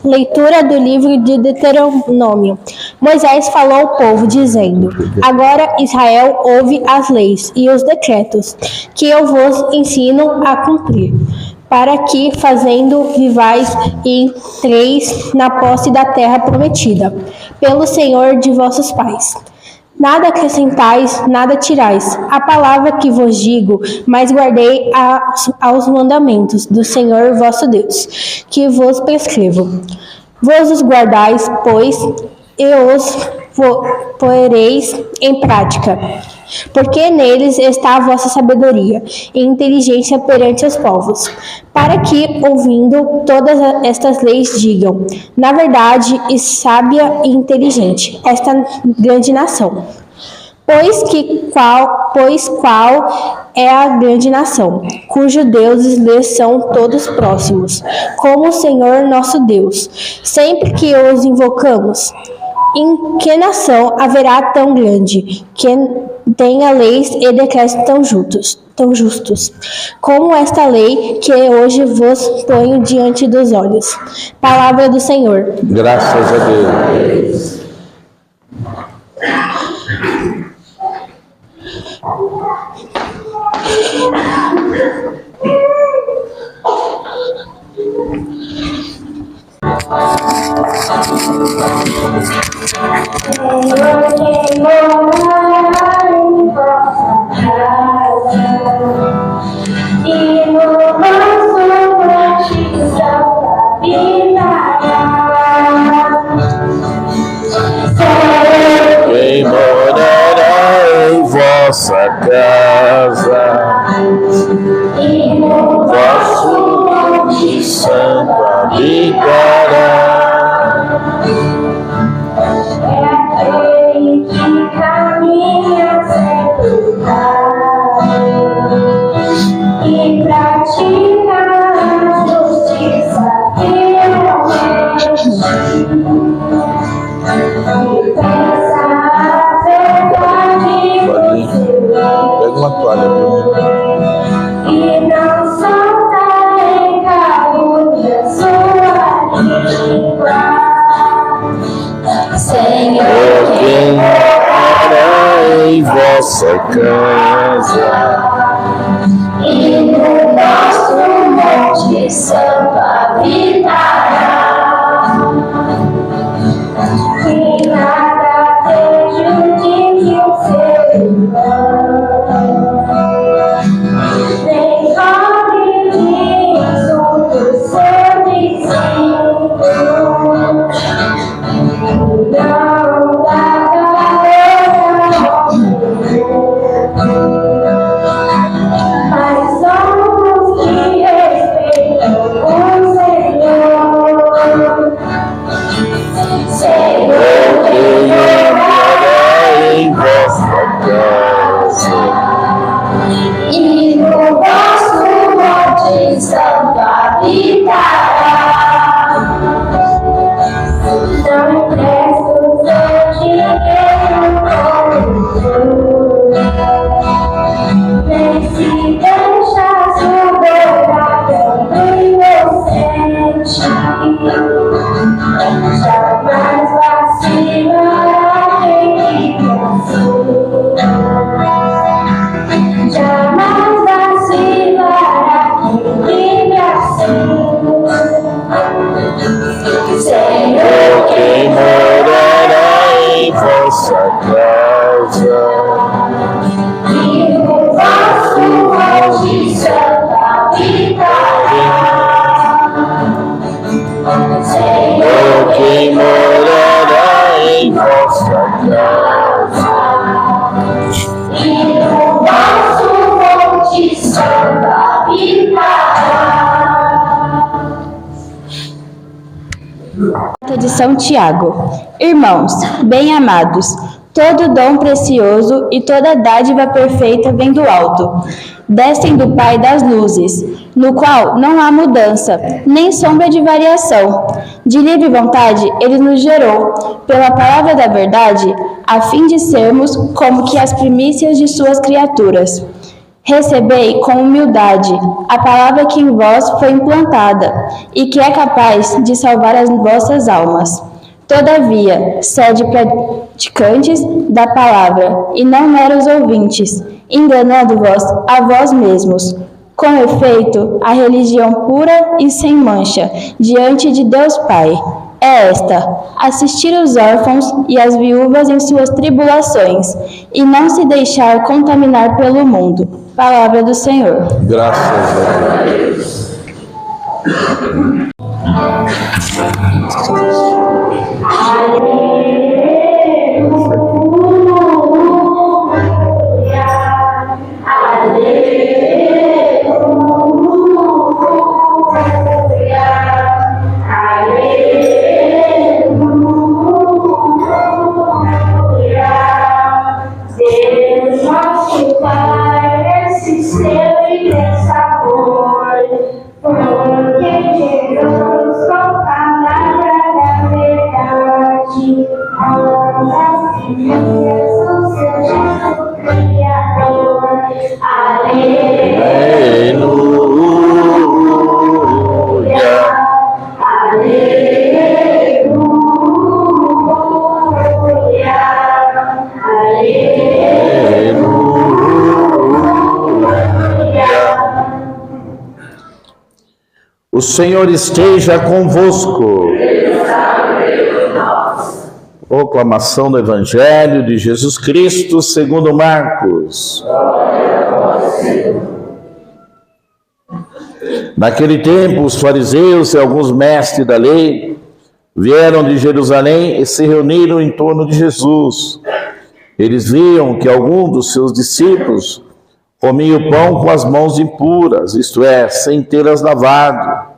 Leitura do livro de Deuteronômio. Moisés falou ao povo, dizendo: Agora, Israel, ouve as leis e os decretos que eu vos ensino a cumprir, para que, fazendo, vivais e entreis na posse da terra prometida, pelo Senhor de vossos pais. Nada acrescentais, nada tirais. A palavra que vos digo, mas guardei aos mandamentos do Senhor vosso Deus, que vos prescrevo. Vos os guardais, pois, e os poreis em prática, porque neles está a vossa sabedoria e inteligência perante os povos, para que, ouvindo todas estas leis, digam: na verdade, e sábia e inteligente, esta grande nação. Pois qual é a grande nação, cujos deuses lhes são todos próximos, como o Senhor nosso Deus, sempre que os invocamos? Em que nação haverá tão grande, que tenha leis e decretos tão justos, como esta lei que hoje vos ponho diante dos olhos? Palavra do Senhor. Graças a Deus. Quem morará em vossa casa, e no vosso monte santo habitará. É aquele que caminha sem pecado e pratica a justiça fielmente. Pega uma toalha e não solta em calúnia sua língua. Senhor, quem morará em vossa casa, e no nosso monte santo habitará. Que nada prejudique o seu irmão, nem cobre de insulto seu vizinho, não dá cabeça ao mas somos que respeitam o Senhor. Senhor, quem morará em vossa casa, e no vosso monte santo habitará. Não empresta o seu dinheiro como nem se deixa subornar tanto inocente. Jamais vacilará quem te consulta. Jamais vacilará quem te assusta. Senhor, quem morará em vossa casa, e no vosso monte santo habitará. Senhor, quem morará em vossa casa, e no vosso monte santo habitará. De São Tiago. Irmãos, bem-amados, todo dom precioso e toda dádiva perfeita vem do alto, descem do Pai das luzes, no qual não há mudança, nem sombra de variação. De livre vontade ele nos gerou, pela palavra da verdade, a fim de sermos como que as primícias de suas criaturas. Recebei com humildade a palavra que em vós foi implantada e que é capaz de salvar as vossas almas. Todavia, sede praticantes da palavra e não meros ouvintes, enganando-vos a vós mesmos. Com efeito, a religião pura e sem mancha diante de Deus Pai é esta: assistir os órfãos e as viúvas em suas tribulações e não se deixar contaminar pelo mundo. Palavra do Senhor. Graças a Deus. O Senhor esteja convosco. Proclamação do Evangelho de Jesus Cristo segundo Marcos. Naquele tempo, os fariseus e alguns mestres da lei vieram de Jerusalém e se reuniram em torno de Jesus. Eles viam que algum dos seus discípulos comia o pão com as mãos impuras, isto é, sem tê-las lavado.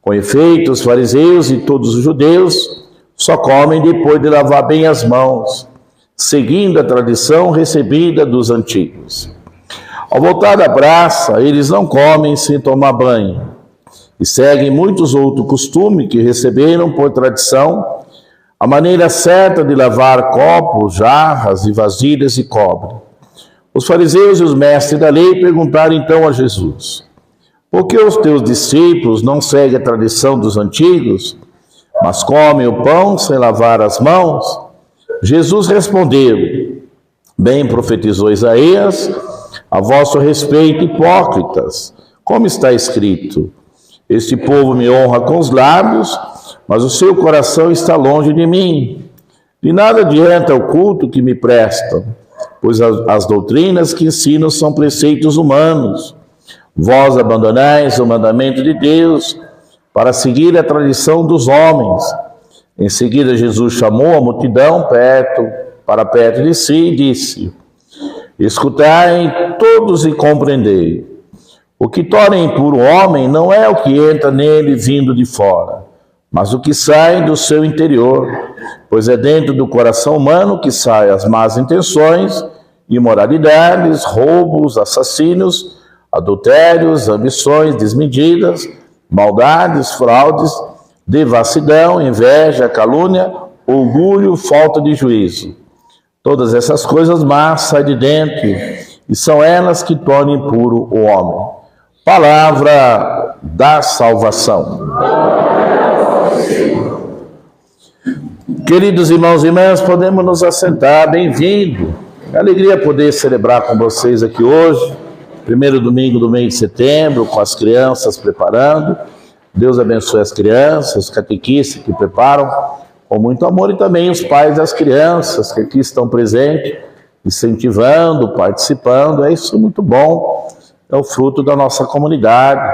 Com efeito, os fariseus e todos os judeus só comem depois de lavar bem as mãos, seguindo a tradição recebida dos antigos. Ao voltar da praça, eles não comem sem tomar banho, e seguem muitos outros costumes que receberam por tradição, a maneira certa de lavar copos, jarras e vasilhas de cobre. Os fariseus e os mestres da lei perguntaram então a Jesus: por que os teus discípulos não seguem a tradição dos antigos, mas comem o pão sem lavar as mãos? Jesus respondeu: bem profetizou Isaías a vosso respeito, hipócritas, como está escrito: este povo me honra com os lábios, mas o seu coração está longe de mim. De nada adianta o culto que me prestam, pois as doutrinas que ensinam são preceitos humanos. Vós abandonais o mandamento de Deus para seguir a tradição dos homens. Em seguida, Jesus chamou a multidão para perto de si e disse: escutai todos e compreendei. O que torna impuro o homem não é o que entra nele vindo de fora, mas o que sai do seu interior, pois é dentro do coração humano que saem as más intenções, imoralidades, roubos, assassínios, adultérios, ambições desmedidas, maldades, fraudes, devassidão, inveja, calúnia, orgulho, falta de juízo. Todas essas coisas más saem de dentro, e são elas que tornam impuro o homem. Palavra da salvação. Queridos irmãos e irmãs, podemos nos assentar. Bem-vindo. É alegria poder celebrar com vocês aqui hoje, primeiro domingo do mês de setembro, com as crianças preparando. Deus abençoe as crianças, os catequistas que preparam com muito amor, e também os pais das crianças que aqui estão presentes, incentivando, participando. É isso muito bom, é o fruto da nossa comunidade.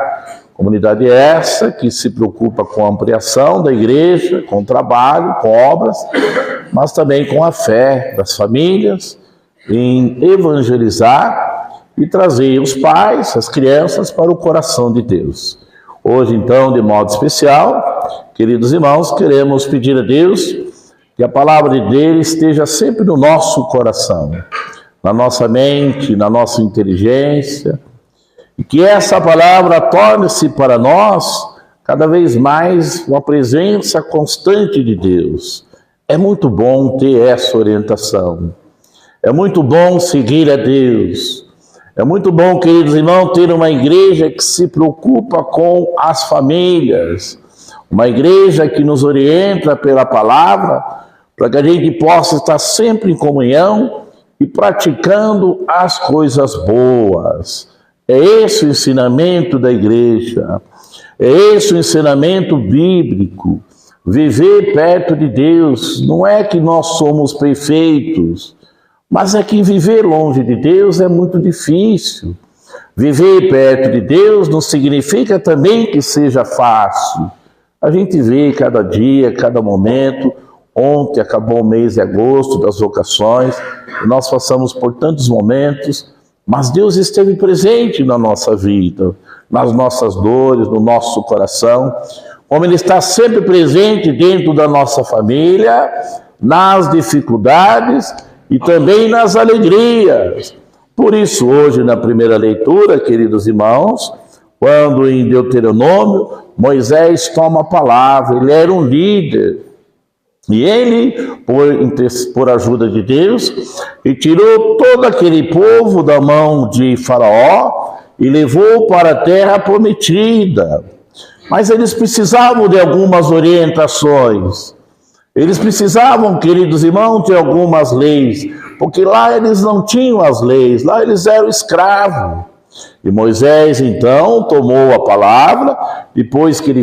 Comunidade essa que se preocupa com a ampliação da igreja, com o trabalho, com obras, mas também com a fé das famílias, em evangelizar e trazer os pais, as crianças, para o coração de Deus. Hoje, então, de modo especial, queridos irmãos, queremos pedir a Deus que a palavra dele esteja sempre no nosso coração, na nossa mente, na nossa inteligência, e que essa palavra torne-se para nós cada vez mais uma presença constante de Deus. É muito bom ter essa orientação, é muito bom seguir a Deus, É muito bom, queridos irmãos, ter uma igreja que se preocupa com as famílias, uma igreja que nos orienta pela palavra, para que a gente possa estar sempre em comunhão e praticando as coisas boas. É esse o ensinamento da igreja, é esse o ensinamento bíblico. Viver perto de Deus não é que nós somos perfeitos, mas é que viver longe de Deus é muito difícil. Viver perto de Deus não significa também que seja fácil. A gente vê cada dia, cada momento. Ontem acabou o mês de agosto das vocações, nós passamos por tantos momentos, mas Deus esteve presente na nossa vida, nas nossas dores, no nosso coração, como Ele está sempre presente dentro da nossa família, nas dificuldades e também nas alegrias. Por isso, hoje, na primeira leitura, queridos irmãos, quando em Deuteronômio, Moisés toma a palavra, ele era um líder, e ele, por ajuda de Deus, e tirou todo aquele povo da mão de Faraó e levou para a terra prometida. Mas eles precisavam de algumas orientações. Eles precisavam, queridos irmãos, de algumas leis, porque lá eles não tinham as leis, lá eles eram escravos. E Moisés, então, tomou a palavra, depois que ele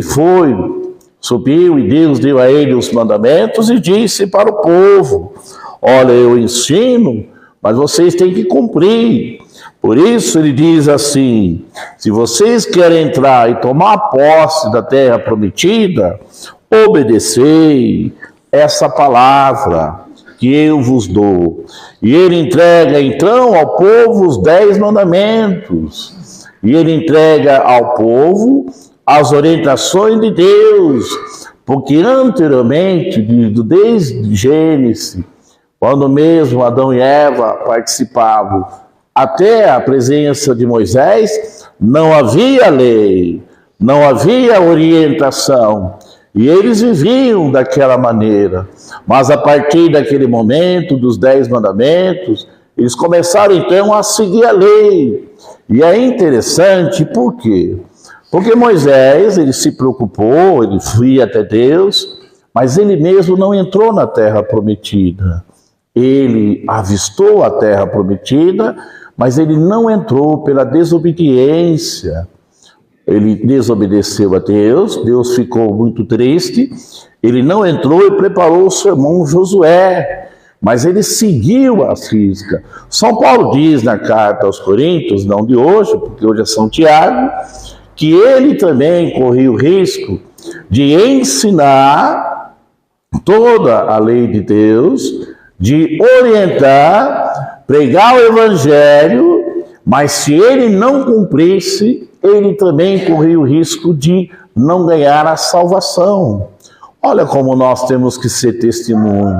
subiu e Deus deu a ele os mandamentos e disse para o povo: olha, eu ensino, mas vocês têm que cumprir. Por isso ele diz assim: se vocês querem entrar e tomar posse da terra prometida, obedecei essa palavra que eu vos dou. E ele entrega então ao povo os 10 mandamentos. E ele entrega ao povo as orientações de Deus, porque anteriormente, desde Gênesis, quando mesmo Adão e Eva participavam, até a presença de Moisés, não havia lei, não havia orientação, e eles viviam daquela maneira. Mas a partir daquele momento, dos 10 mandamentos, eles começaram então a seguir a lei. E é interessante, por quê? Porque Moisés, ele se preocupou, ele foi até Deus, mas ele mesmo não entrou na terra prometida. Ele avistou a terra prometida, mas ele não entrou pela desobediência. Ele desobedeceu a Deus, Deus ficou muito triste, ele não entrou e preparou o seu irmão Josué, mas ele seguiu a risca. São Paulo diz na carta aos Coríntios, não de hoje, porque hoje é São Tiago, que ele também corria o risco de ensinar toda a lei de Deus, de orientar, pregar o evangelho, mas se ele não cumprisse, ele também corria o risco de não ganhar a salvação. Olha como nós temos que ser testemunho.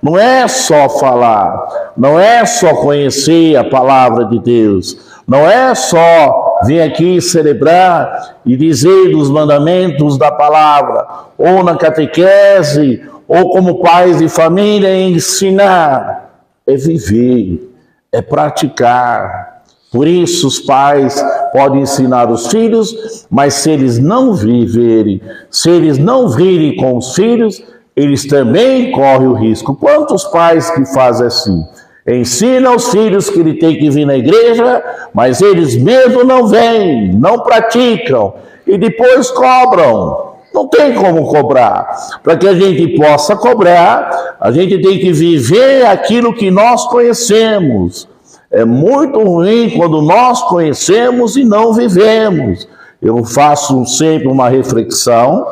Não é só falar, não é só conhecer a palavra de Deus, não é só vir aqui celebrar e dizer os mandamentos da palavra, ou na catequese, ou como pais de família ensinar. É viver, é praticar. Por isso os pais podem ensinar os filhos, mas se eles não viverem, se eles não virem com os filhos, eles também correm o risco. Quantos pais que fazem assim? Ensinam os filhos que ele tem que vir na igreja, mas eles mesmo não vêm, não praticam, e depois cobram. Não tem como cobrar. Para que a gente possa cobrar, a gente tem que viver aquilo que nós conhecemos. É muito ruim quando nós conhecemos e não vivemos. Eu faço sempre uma reflexão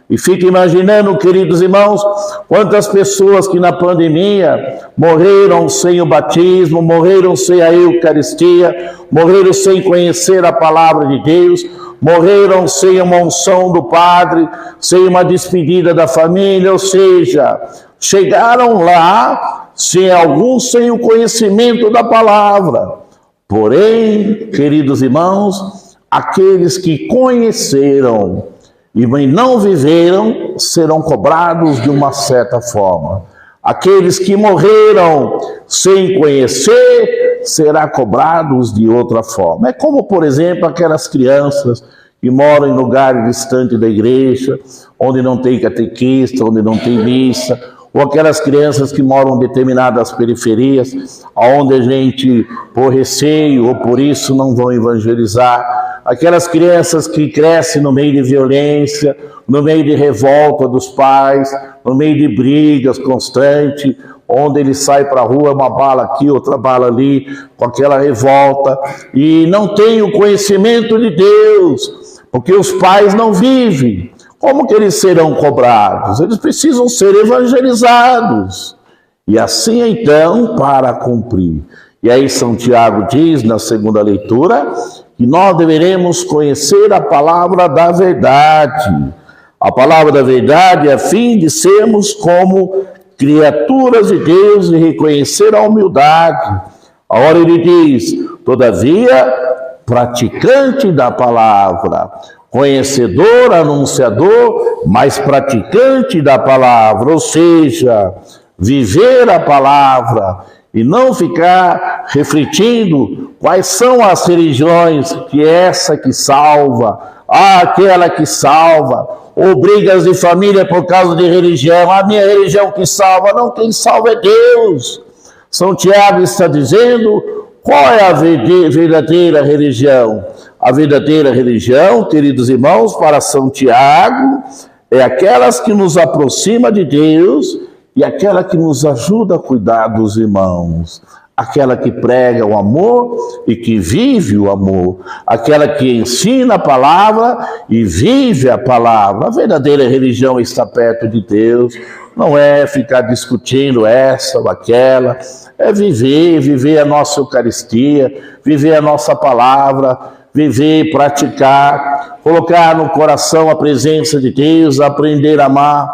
e fico imaginando, queridos irmãos, quantas pessoas que na pandemia morreram sem o batismo, morreram sem a Eucaristia, morreram sem conhecer a palavra de Deus, morreram sem uma unção do Padre, sem uma despedida da família, ou seja, chegaram lá alguns sem o conhecimento da palavra. Porém, queridos irmãos, aqueles que conheceram e não viveram serão cobrados de uma certa forma. Aqueles que morreram sem conhecer será cobrados de outra forma. É como, por exemplo, aquelas crianças que moram em lugares distantes da igreja, onde não tem catequista, onde não tem missa, ou aquelas crianças que moram em determinadas periferias, onde a gente, por receio ou por isso, não vão evangelizar. Aquelas crianças que crescem no meio de violência, no meio de revolta dos pais, no meio de brigas constantes, onde ele sai para a rua, uma bala aqui, outra bala ali, com aquela revolta, e não tem o conhecimento de Deus, porque os pais não vivem. Como que eles serão cobrados? Eles precisam ser evangelizados. E assim então, para cumprir. E aí São Tiago diz, na segunda leitura, que nós deveremos conhecer a palavra da verdade. A palavra da verdade é a fim de sermos como criaturas de Deus e reconhecer a humildade. A hora ele diz, todavia, praticante da palavra, conhecedor, anunciador, mas praticante da palavra, ou seja, viver a palavra e não ficar refletindo quais são as religiões, que é essa que salva, aquela que salva, ou brigas de família por causa de religião, a minha religião que salva, não, quem salva é Deus. São Tiago está dizendo, qual é a verdadeira religião? A verdadeira religião, queridos irmãos, para São Tiago, é aquelas que nos aproxima de Deus e aquela que nos ajuda a cuidar dos irmãos. Aquela que prega o amor e que vive o amor. Aquela que ensina a palavra e vive a palavra. A verdadeira religião está perto de Deus. Não é ficar discutindo essa ou aquela. É viver a nossa Eucaristia, viver a nossa palavra, viver, praticar, colocar no coração a presença de Deus, aprender a amar.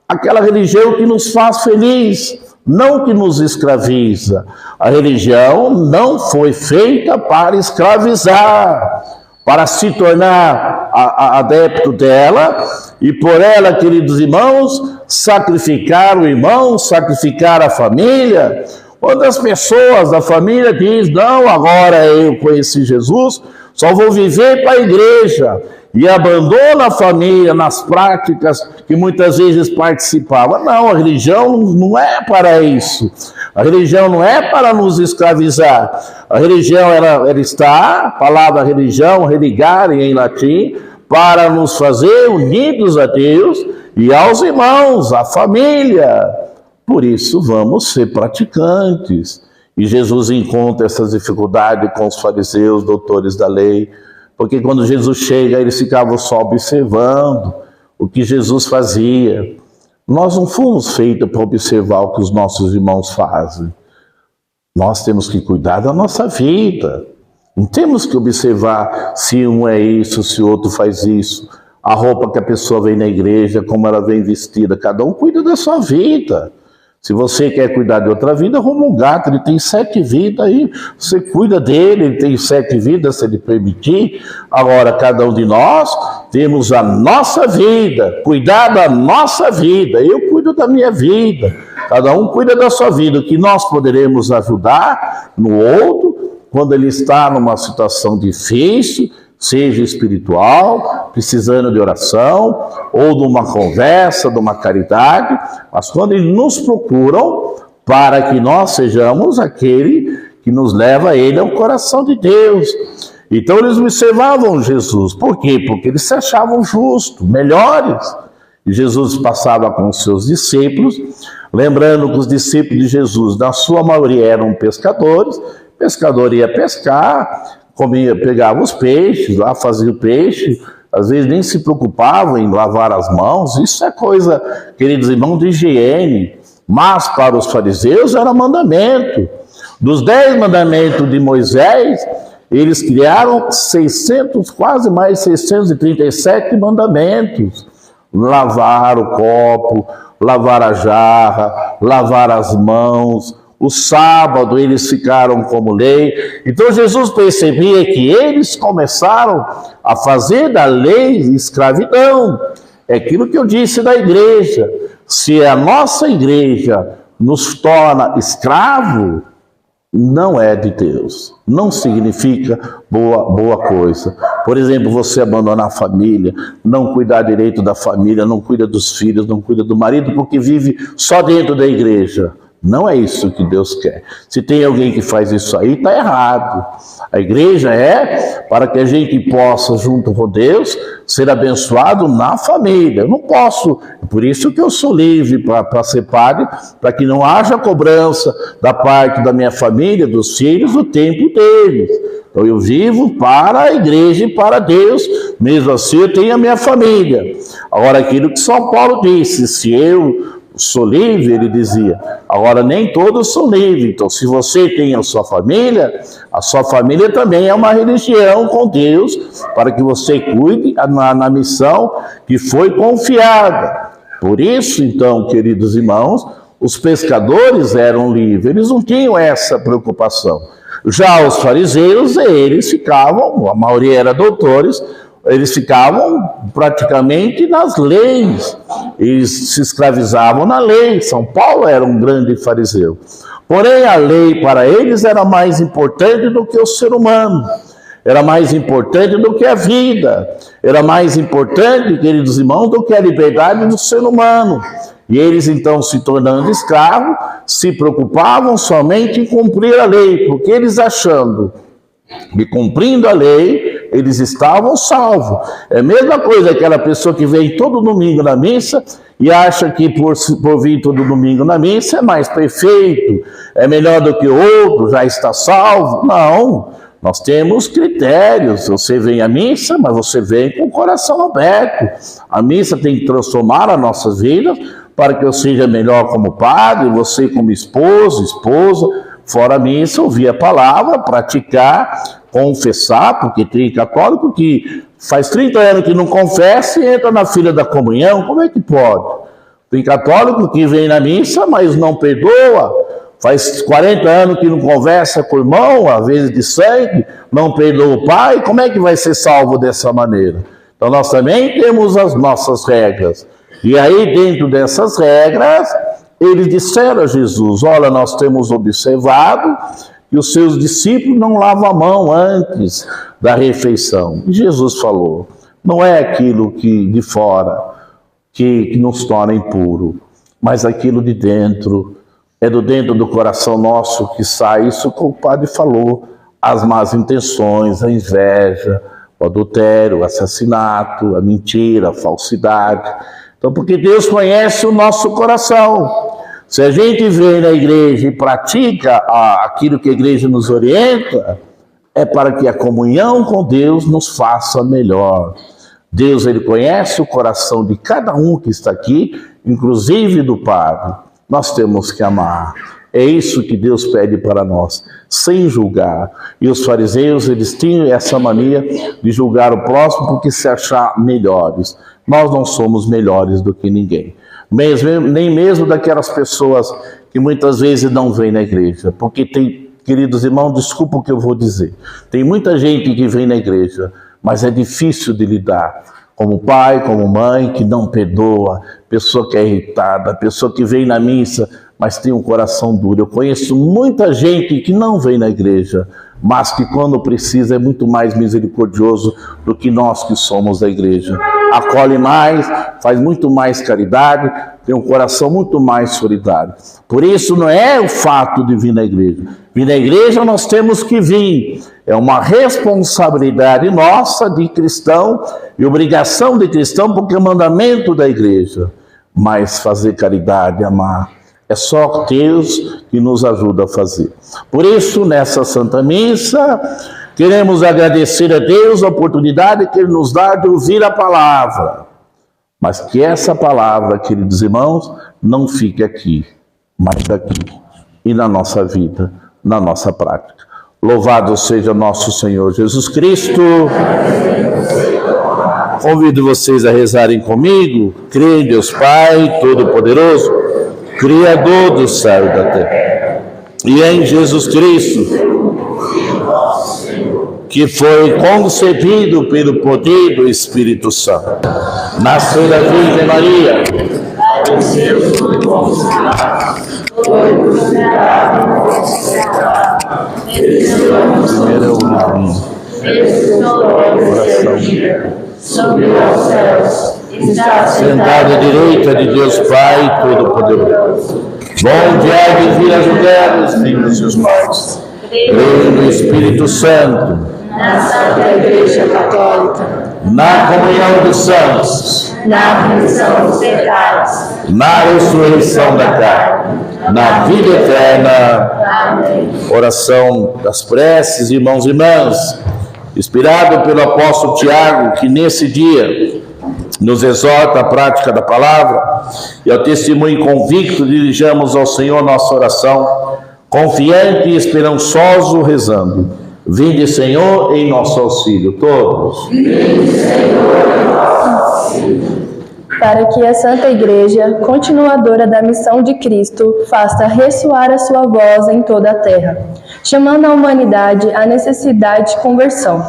Aquela religião que nos faz feliz, não que nos escraviza. A religião não foi feita para escravizar, para se tornar adepto dela e por ela, queridos irmãos, sacrificar o irmão, sacrificar a família. Quando as pessoas da família dizem, não, agora eu conheci Jesus, só vou viver para a igreja, e abandona a família nas práticas que muitas vezes participava. Não, a religião não é para isso. A religião não é para nos escravizar. A religião, ela está, a palavra religião, religare em latim, para nos fazer unidos a Deus e aos irmãos, à família. Por isso, vamos ser praticantes. E Jesus encontra essas dificuldades com os fariseus, doutores da lei, porque quando Jesus chega, eles ficavam só observando o que Jesus fazia. Nós não fomos feitos para observar o que os nossos irmãos fazem. Nós temos que cuidar da nossa vida. Não temos que observar se um é isso, se o outro faz isso. A roupa que a pessoa vem na igreja, como ela vem vestida. Cada um cuida da sua vida. Se você quer cuidar de outra vida, arruma um gato, ele tem 7 vidas aí, você cuida dele, ele tem 7 vidas, se ele permitir. Agora, cada um de nós temos a nossa vida, cuidar da nossa vida. Eu cuido da minha vida, cada um cuida da sua vida. O que nós poderemos ajudar no outro, quando ele está numa situação difícil, seja espiritual, precisando de oração, ou de uma conversa, de uma caridade, mas quando eles nos procuram, para que nós sejamos aquele que nos leva a ele ao coração de Deus. Então eles observavam Jesus. Por quê? Porque eles se achavam justos, melhores. E Jesus passava com os seus discípulos, lembrando que os discípulos de Jesus, na sua maioria, eram pescadores. Pescador ia pescar, pegava os peixes, lá fazia o peixe, às vezes nem se preocupavam em lavar as mãos. Isso é coisa, queridos irmãos, de higiene. Mas para os fariseus era mandamento. Dos 10 mandamentos de Moisés, eles criaram 600, quase mais 637 mandamentos. Lavar o copo, lavar a jarra, lavar as mãos. O sábado eles ficaram como lei. Então Jesus percebia que eles começaram a fazer da lei escravidão. É aquilo que eu disse da igreja. Se a nossa igreja nos torna escravo, não é de Deus. Não significa boa coisa. Por exemplo, você abandonar a família, não cuidar direito da família, não cuida dos filhos, não cuida do marido, porque vive só dentro da igreja. Não é isso que Deus quer. Se tem alguém que faz isso aí, está errado. A igreja é para que a gente possa, junto com Deus, ser abençoado na família. Eu não posso, por isso que eu sou livre para ser padre, para que não haja cobrança da parte da minha família, dos filhos, do tempo deles. Então eu vivo para a igreja e para Deus, mesmo assim eu tenho a minha família. Agora, aquilo que São Paulo disse, se eu sou livre, ele dizia, agora nem todos são livres. Então, se você tem a sua família também é uma religião com Deus, para que você cuide na missão que foi confiada. Por isso, então, queridos irmãos, os pescadores eram livres, eles não tinham essa preocupação. Já os fariseus, eles ficavam, a maioria era doutores, eles ficavam praticamente nas leis, eles se escravizavam na lei. São Paulo era um grande fariseu. Porém, a lei para eles era mais importante do que o ser humano, era mais importante do que a vida, era mais importante, queridos irmãos, do que a liberdade do ser humano. E eles, então, se tornando escravos, se preocupavam somente em cumprir a lei, porque eles achando que cumprindo a lei, eles estavam salvos. É a mesma coisa aquela pessoa que vem todo domingo na missa e acha que por vir todo domingo na missa é mais perfeito, é melhor do que o outro, já está salvo. Não, nós temos critérios. Você vem à missa, mas você vem com o coração aberto. A missa tem que transformar as nossas vidas para que eu seja melhor como padre, você como esposa, fora a missa, ouvir a palavra, praticar, confessar, porque tem católico que faz 30 anos que não confessa e entra na fila da comunhão. Como é que pode? Tem católico que vem na missa, mas não perdoa, faz 40 anos que não conversa com o irmão, às vezes de sangue, não perdoa o pai. Como é que vai ser salvo dessa maneira? Então nós também temos as nossas regras. E aí, dentro dessas regras, eles disseram a Jesus, olha, nós temos observado que os seus discípulos não lavam a mão antes da refeição. E Jesus falou, não é aquilo que de fora que nos torna impuro, mas aquilo de dentro, é do dentro do coração nosso que sai isso que o padre falou, as más intenções, a inveja, o adultério, o assassinato, a mentira, a falsidade. Então, porque Deus conhece o nosso coração. Se a gente vem na igreja e pratica aquilo que a igreja nos orienta, é para que a comunhão com Deus nos faça melhor. Deus, ele conhece o coração de cada um que está aqui, inclusive do padre. Nós temos que amar. É isso que Deus pede para nós, sem julgar. E os fariseus, eles tinham essa mania de julgar o próximo porque se achar melhores. Nós não somos melhores do que ninguém. Nem mesmo daquelas pessoas que muitas vezes não vêm na igreja. Porque tem, queridos irmãos, desculpa o que eu vou dizer. Tem muita gente que vem na igreja, mas é difícil de lidar. Como pai, como mãe, que não perdoa, pessoa que é irritada, pessoa que vem na missa, mas tem um coração duro. Eu conheço muita gente que não vem na igreja, mas que quando precisa é muito mais misericordioso do que nós que somos da igreja. Acolhe mais, faz muito mais caridade, tem um coração muito mais solidário. Por isso não é o fato de vir na igreja. Vir na igreja nós temos que vir. É uma responsabilidade nossa de cristão e obrigação de cristão, porque é mandamento da igreja. Mas fazer caridade, amar, é só Deus que nos ajuda a fazer. Por isso, nessa Santa Missa, queremos agradecer a Deus a oportunidade que Ele nos dá de ouvir a palavra. Mas que essa palavra, queridos irmãos, não fique aqui, mas aqui e na nossa vida, na nossa prática. Louvado seja nosso Senhor Jesus Cristo. Convido vocês a rezarem comigo. Creio em Deus Pai Todo-Poderoso, Criador do céu e da terra, e em Jesus Cristo, que foi concebido pelo poder do Espírito Santo. Nasceu da Virgem Maria, foi crucificado, Primeiro é o livrinho. Sobre os céus, está Sentado à direita de Deus Pai Todo-Poderoso. Bom dia de vir ajudar os filhos e os pais. Creio no Espírito Santo, na Santa Igreja Católica, na comunhão dos santos, na remissão dos pecados, na ressurreição da carne, na vida eterna. Amém. Oração das preces, irmãos e irmãs, inspirado pelo apóstolo Tiago, que nesse dia nos exorta à prática da palavra e ao testemunho convicto, dirijamos ao Senhor nossa oração, confiante e esperançoso, rezando: vinde, Senhor, em nosso auxílio. Todos. Vinde, Senhor, em nosso auxílio. Para que a Santa Igreja, continuadora da missão de Cristo, faça ressoar a sua voz em toda a terra, chamando a humanidade à necessidade de conversão,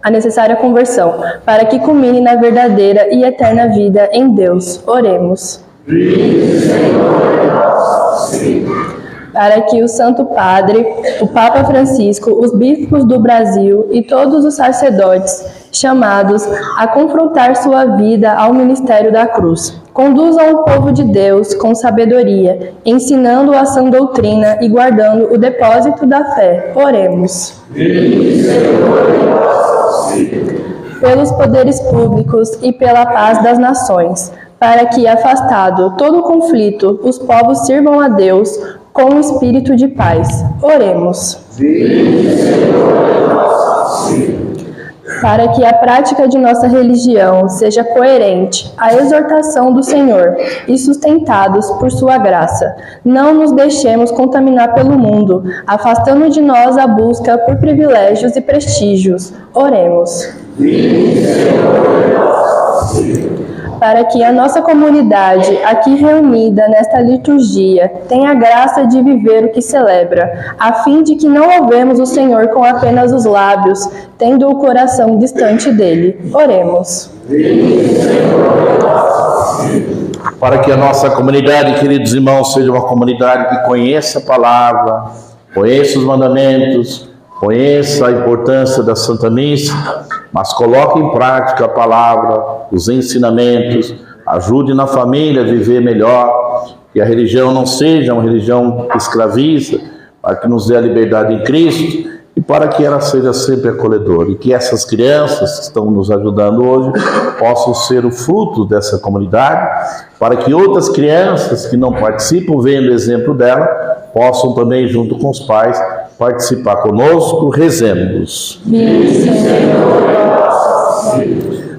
a necessária conversão, para que culmine na verdadeira e eterna vida em Deus. Oremos. Vinde, Senhor, em nosso auxílio. Para que o Santo Padre, o Papa Francisco, os bispos do Brasil e todos os sacerdotes chamados a confrontar sua vida ao ministério da cruz, conduzam o povo de Deus com sabedoria, ensinando a sã doutrina e guardando o depósito da fé. Oremos. Vinde, Senhor, em nosso auxílio. Pelos poderes públicos e pela paz das nações, para que, afastado todo o conflito, os povos sirvam a Deus com um espírito de paz. Oremos. Vinde, Senhor, em nosso auxílio. Para que a prática de nossa religião seja coerente à exortação do Senhor e sustentados por sua graça, não nos deixemos contaminar pelo mundo, afastando de nós a busca por privilégios e prestígios. Oremos. Vinde, Senhor, em nosso auxílio. Para que a nossa comunidade, aqui reunida nesta liturgia, tenha a graça de viver o que celebra, a fim de que não louvemos o Senhor com apenas os lábios, tendo o coração distante dele. Oremos. Vinde, Senhor, em nosso auxílio. Para que a nossa comunidade, queridos irmãos, seja uma comunidade que conheça a palavra, conheça os mandamentos, conheça a importância da Santa Missa, mas coloque em prática a palavra, os ensinamentos, ajude na família a viver melhor, que a religião não seja uma religião que escraviza, para que nos dê a liberdade em Cristo e para que ela seja sempre acolhedora. E que essas crianças que estão nos ajudando hoje possam ser o fruto dessa comunidade, para que outras crianças que não participam, vendo o exemplo dela, possam também, junto com os pais, participar conosco. Rezemos.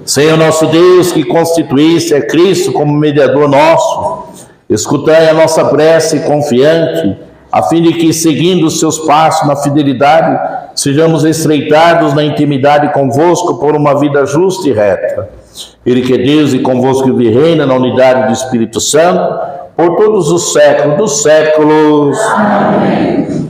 Senhor nosso Deus, que constituísse a Cristo como mediador nosso, escutai a nossa prece confiante, a fim de que, seguindo os seus passos na fidelidade, sejamos estreitados na intimidade convosco por uma vida justa e reta. Ele que é Deus e convosco que reina na unidade do Espírito Santo, por todos os séculos dos séculos. Amém.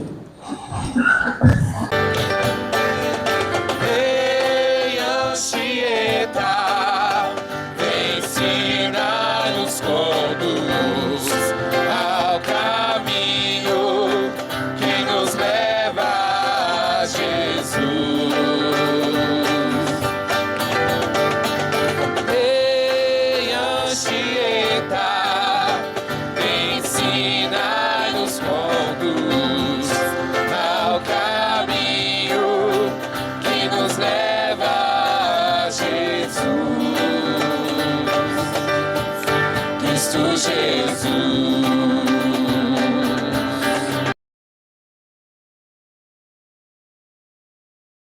Jesus.